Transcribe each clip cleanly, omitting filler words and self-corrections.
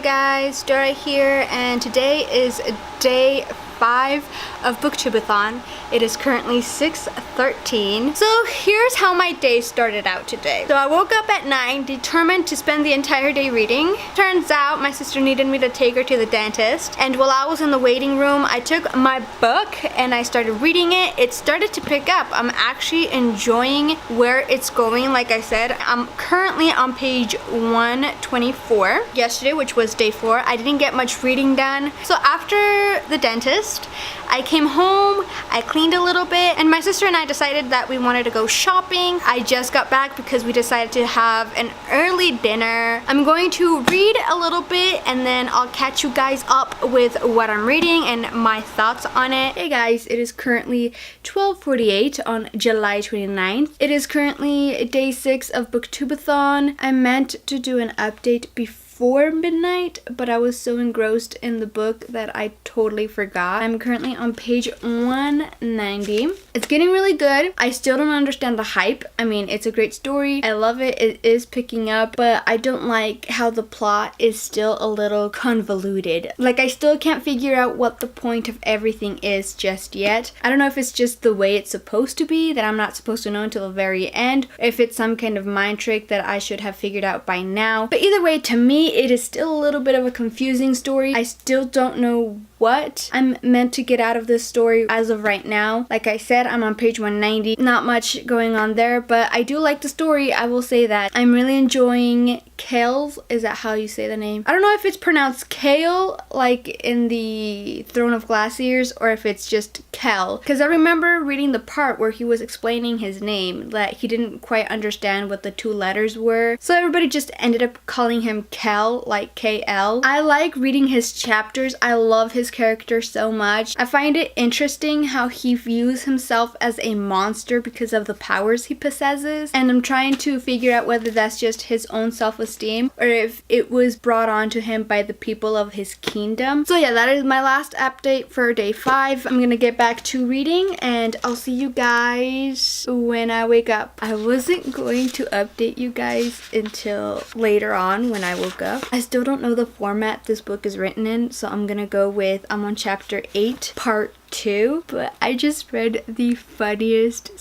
guys, Dora here, and today is day 5 of Booktube-A-Thon. It is currently 6:13. So here's how my day started out today. So I woke up at 9, determined to spend the entire day reading. Turns out my sister needed me to take her to the dentist, and while I was in the waiting room, I took my book and I started reading it. It started to pick up. I'm actually enjoying where it's going. Like I said, I'm currently on page 124. Yesterday, which was day 4, I didn't get much reading done. So after the dentist, I came home, I cleaned a little bit, and my sister and I decided that we wanted to go shopping. I just got back because we decided to have an early dinner. I'm going to read a little bit and then I'll catch you guys up with what I'm reading and my thoughts on it. Hey guys, it is currently 12:48 on July 29th. It is currently day 6 of Booktube-A-Thon. I meant to do an update before midnight, but I was so engrossed in the book that I totally forgot. I'm currently on page 190. It's getting really good. I still don't understand the hype. I mean, it's a great story. I love it. It is picking up, but I don't like how the plot is still a little convoluted. Like, I still can't figure out what the point of everything is just yet. I don't know if it's just the way it's supposed to be, that I'm not supposed to know until the very end, or if it's some kind of mind trick that I should have figured out by now. But either way, to me, it is still a little bit of a confusing story. I still don't know what I'm meant to get out of this story as of right now. Like I said, I'm on page 190. Not much going on there, but I do like the story. I will say that. I'm really enjoying Kale's. Is that how you say the name? I don't know if it's pronounced Kale, like in the Throne of Glass Ears, or if it's just Kel. Because I remember reading the part where he was explaining his name, that he didn't quite understand what the 2 letters were. So everybody just ended up calling him Kel, like K-L. I like reading his chapters. I love his character so much. I find it interesting how he views himself as a monster because of the powers he possesses, and I'm trying to figure out whether that's just his own self-esteem or if it was brought on to him by the people of his kingdom. So yeah, that is my last update for day 5. I'm gonna get back to reading and I'll see you guys when I wake up. I wasn't going to update you guys until later on when I woke up. I still don't know the format this book is written in, so I'm gonna go with, I'm on chapter 8, part 2, but I just read the funniest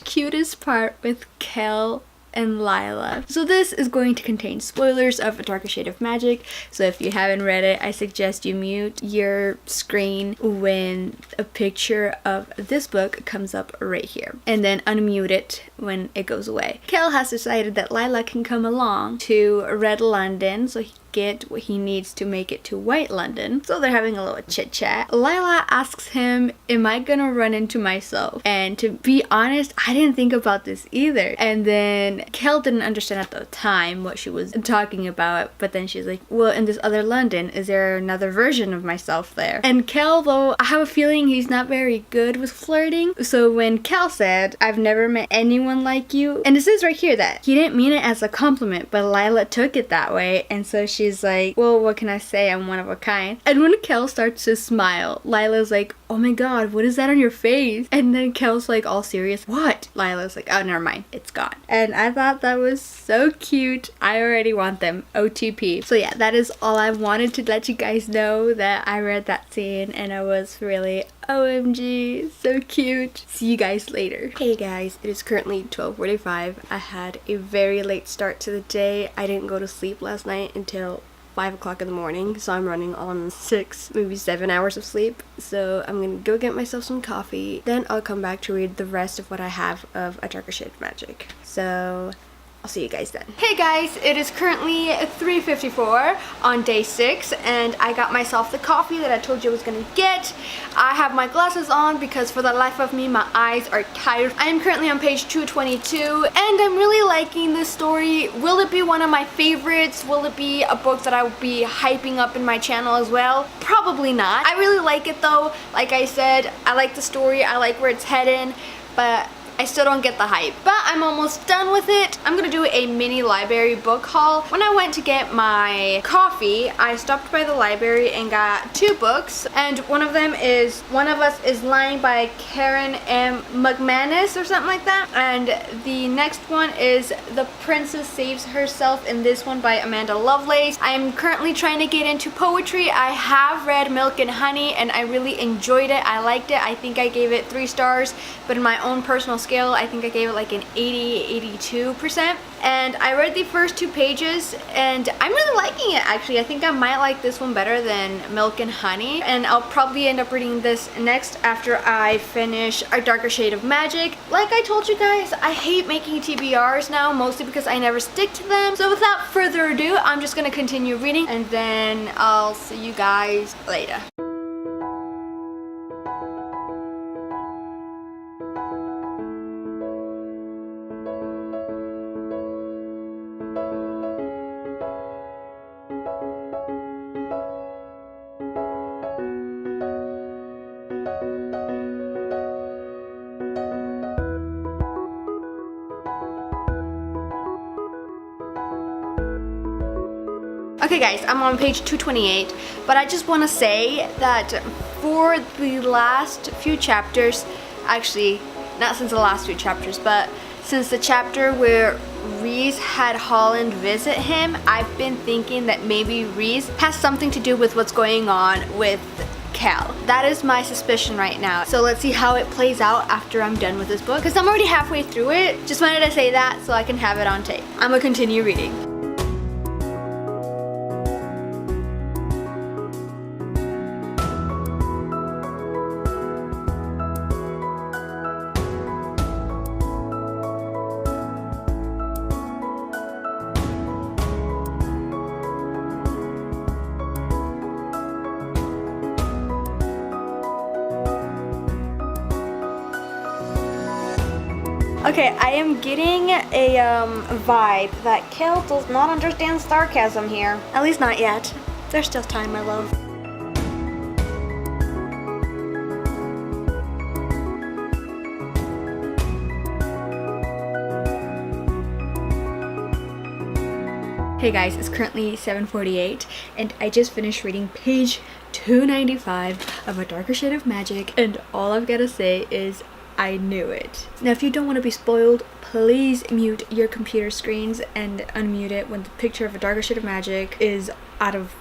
/ cutest part with Kel and Lila. So this is going to contain spoilers of A Darker Shade of Magic, so if you haven't read it, I suggest you mute your screen when a picture of this book comes up right here, and then unmute it when it goes away. Kel has decided that Lila can come along to Red London so he get what he needs to make it to White London. So they're having a little chit chat. Lila asks him, am I gonna run into myself? And to be honest, I didn't think about this either. And then Kel didn't understand at the time what she was talking about, but then she's like, well, in this other London, is there another version of myself there? And Kel, though, I have a feeling he's not very good with flirting. So when Kel said, I've never met anyone like you, and it says right here that he didn't mean it as a compliment, but Lila took it that way, and so she's like, well, what can I say? I'm one of a kind. And when Kel starts to smile, Lila's like, oh my god, what is that on your face? And then Kel's like all serious, what? Lila's like, oh, never mind, it's gone. And I thought that was so cute. I already want them OTP. So yeah, that is all I wanted to let you guys know, that I read that scene and I was really OMG, so cute. See you guys later. Hey guys, it is currently 12:45. I had a very late start to the day. I didn't go to sleep last night until 5 o'clock in the morning, so I'm running on 6, maybe 7 hours of sleep. So I'm gonna go get myself some coffee, then I'll come back to read the rest of what I have of A Darker Shade of Magic. So I'll see you guys then. Hey guys, it is currently 3:54 on day 6, and I got myself the coffee that I told you I was gonna get. I have my glasses on because for the life of me, my eyes are tired. I am currently on page 222, and I'm really liking this story. Will it be one of my favorites? Will it be a book that I will be hyping up in my channel as well? Probably not. I really like it though. Like I said, I like the story, I like where it's heading, but I still don't get the hype, but I'm almost done with it. I'm gonna do a mini library book haul. When I went to get my coffee, I stopped by the library and got 2 books, and one of them is One of Us is Lying by Karen M. McManus or something like that, and the next one is The Princess Saves Herself, and this one by Amanda Lovelace. I'm currently trying to get into poetry. I have read Milk and Honey and I really enjoyed it. I liked it. I think I gave it 3 stars, but in my own personal scale, I think I gave it like an 82%. And I read the first 2 pages and I'm really liking it actually. I think I might like this one better than Milk and Honey, and I'll probably end up reading this next after I finish A Darker Shade of Magic. Like I told you guys, I hate making TBRs now, mostly because I never stick to them. So without further ado, I'm just gonna continue reading and then I'll see you guys later. Okay guys, I'm on page 228, but I just want to say that for the last few chapters, actually not since the last few chapters, but since the chapter where Reese had Holland visit him, I've been thinking that maybe Reese has something to do with what's going on with Cal. That is my suspicion right now. So let's see how it plays out after I'm done with this book, because I'm already halfway through it. Just wanted to say that so I can have it on tape. I'm gonna continue reading. Okay, I am getting a vibe that Kel does not understand sarcasm here. At least not yet. There's still time, my love. Hey guys, it's currently 7:48 and I just finished reading page 295 of A Darker Shade of Magic, and all I've got to say is I knew it. Now if you don't want to be spoiled, please mute your computer screens and unmute it when the picture of A Darker Shade of Magic is out of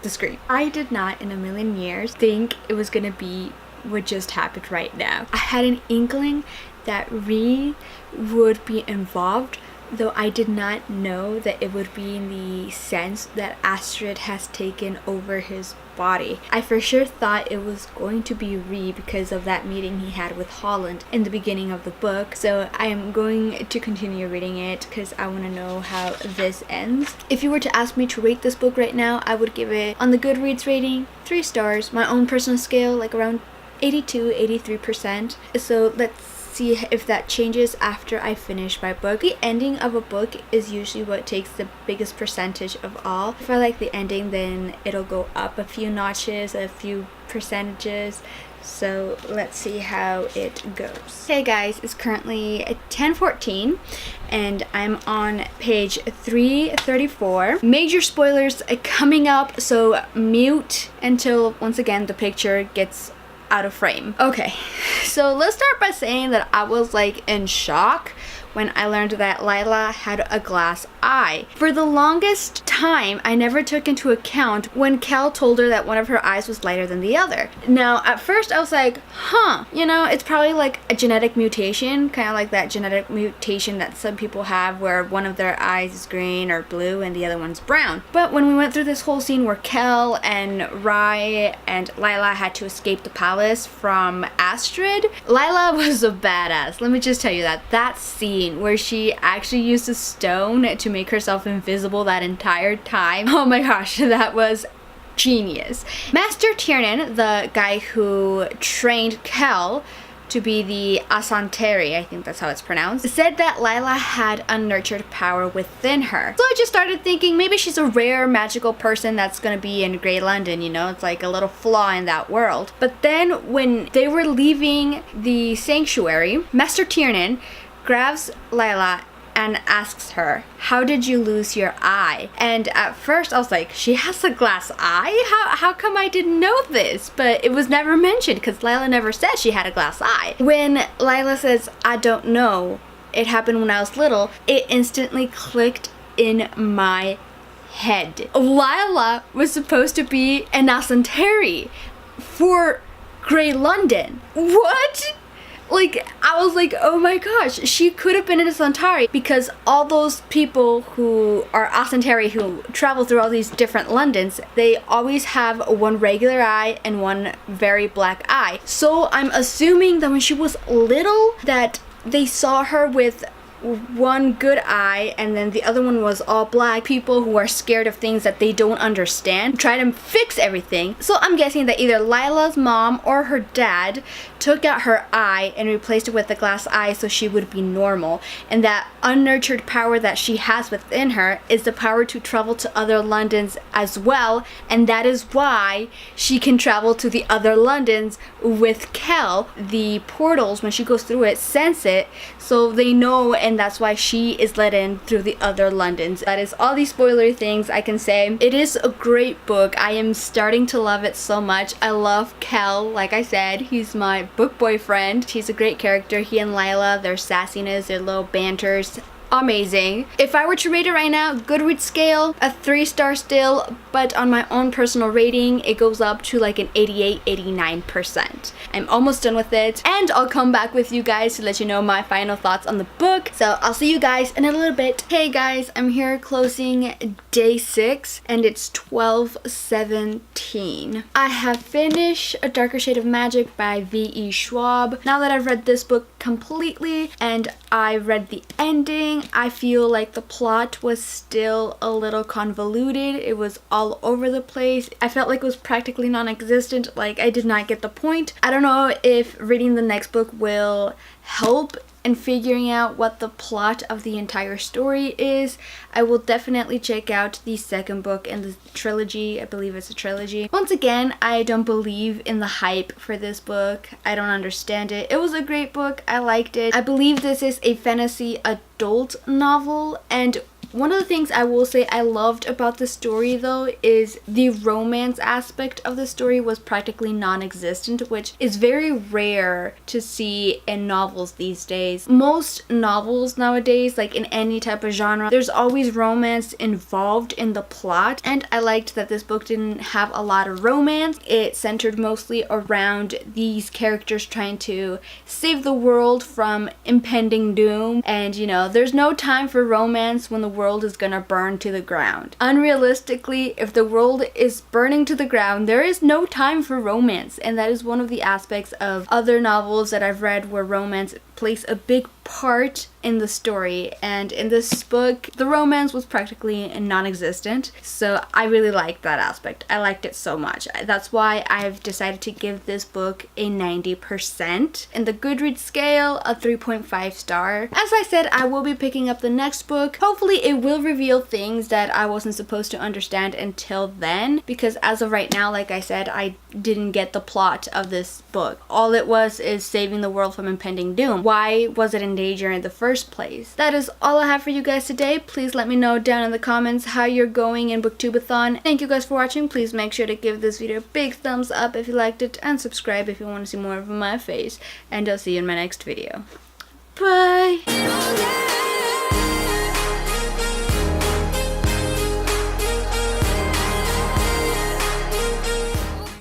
the screen. I did not in a million years think it was gonna be what just happened right now. I had an inkling that Ree would be involved, though I did not know that it would be in the sense that Astrid has taken over his body. I for sure thought it was going to be Ree because of that meeting he had with Holland in the beginning of the book. So I am going to continue reading it because I want to know how this ends. If you were to ask me to rate this book right now, I would give it, on the Goodreads rating, 3 stars. My own personal scale, like around 82-83%. So let's see if that changes after I finish my book. The ending of a book is usually what takes the biggest percentage of all. If I like the ending, then it'll go up a few notches, a few percentages. So let's see how it goes. Hey guys, it's currently 10:14 and I'm on page 334. Major spoilers coming up, so mute until once again the picture gets out of frame. Okay, so let's start by saying that I was like in shock when I learned that Lila had a glass eye. For the longest time, I never took into account when Cal told her that one of her eyes was lighter than the other. Now, at first I was like, huh, you know, it's probably like a genetic mutation, kind of like that genetic mutation that some people have where one of their eyes is green or blue and the other one's brown. But when we went through this whole scene where Cal and Rai and Lila had to escape the palace from Astrid, Lila was a badass. Let me just tell you that. That scene where she actually used a stone to make herself invisible that entire time. Oh my gosh, that was genius. Master Tiernan, the guy who trained Kel to be the Asanteri, I think that's how it's pronounced, said that Lila had unnurtured power within her. So I just started thinking maybe she's a rare magical person that's gonna be in Grey London, you know, it's like a little flaw in that world. But then when they were leaving the sanctuary, Master Tiernan grabs Lila and asks her, how did you lose your eye? And at first I was like, she has a glass eye? How come I didn't know this? But it was never mentioned because Lila never said she had a glass eye. When Lila says, I don't know, it happened when I was little, it instantly clicked in my head. Lila was supposed to be an Asanteri for Grey London. What? Like, I was like, oh my gosh, she could have been an Asanteri because all those people who are Asanteri who travel through all these different Londons, they always have one regular eye and one very black eye. So I'm assuming that when she was little that they saw her with one good eye and then the other one was all black. People who are scared of things that they don't understand try to fix everything. So I'm guessing that either Lila's mom or her dad took out her eye and replaced it with a glass eye so she would be normal, and that unnurtured power that she has within her is the power to travel to other Londons as well, and that is why she can travel to the other Londons with Kel. The portals, when she goes through it, sense it, so they know, and that's why she is let in through the other Londons. That is all these spoilery things I can say. It is a great book. I am starting to love it so much. I love Kel, like I said, he's my book boyfriend. He's a great character. He and Lila, their sassiness, their little banters, amazing. If I were to rate it right now, Goodreads scale, a 3-star still, but on my own personal rating, it goes up to like an 88-89%. I'm almost done with it, and I'll come back with you guys to let you know my final thoughts on the book. So I'll see you guys in a little bit. Hey guys, I'm here closing day 6, and it's 12:17. I have finished A Darker Shade of Magic by V.E. Schwab. Now that I've read this book completely and I read the ending, I feel like the plot was still a little convoluted. It was all over the place. I felt like it was practically non-existent. Like, I did not get the point. I don't know if reading the next book will help in figuring out what the plot of the entire story is. I will definitely check out the second book in the trilogy. I believe it's a trilogy. Once again, I don't believe in the hype for this book. I don't understand it. It was a great book. I liked it. I believe this is a fantasy adult novel, and one of the things I will say I loved about the story though is the romance aspect of the story was practically non-existent, which is very rare to see in novels these days. Most novels nowadays, like in any type of genre, there's always romance involved in the plot, and I liked that this book didn't have a lot of romance. It centered mostly around these characters trying to save the world from impending doom, and you know, there's no time for romance when the world is gonna burn to the ground. Unrealistically, if the world is burning to the ground, there is no time for romance, and that is one of the aspects of other novels that I've read where romance plays a big part in the story, and in this book the romance was practically non-existent, so I really liked that aspect. I liked it so much. That's why I've decided to give this book a 90%. In the Goodreads scale, a 3.5 star. As I said, I will be picking up the next book. Hopefully it will reveal things that I wasn't supposed to understand until then, because as of right now, like I said, I didn't get the plot of this book. All it was is saving the world from impending doom. Why was it in danger in the first place? That is all I have for you guys today. Please let me know down in the comments how you're going in Booktube-A-Thon. Thank you guys for watching. Please make sure to give this video a big thumbs up if you liked it, and subscribe if you want to see more of my face. And I'll see you in my next video. Bye!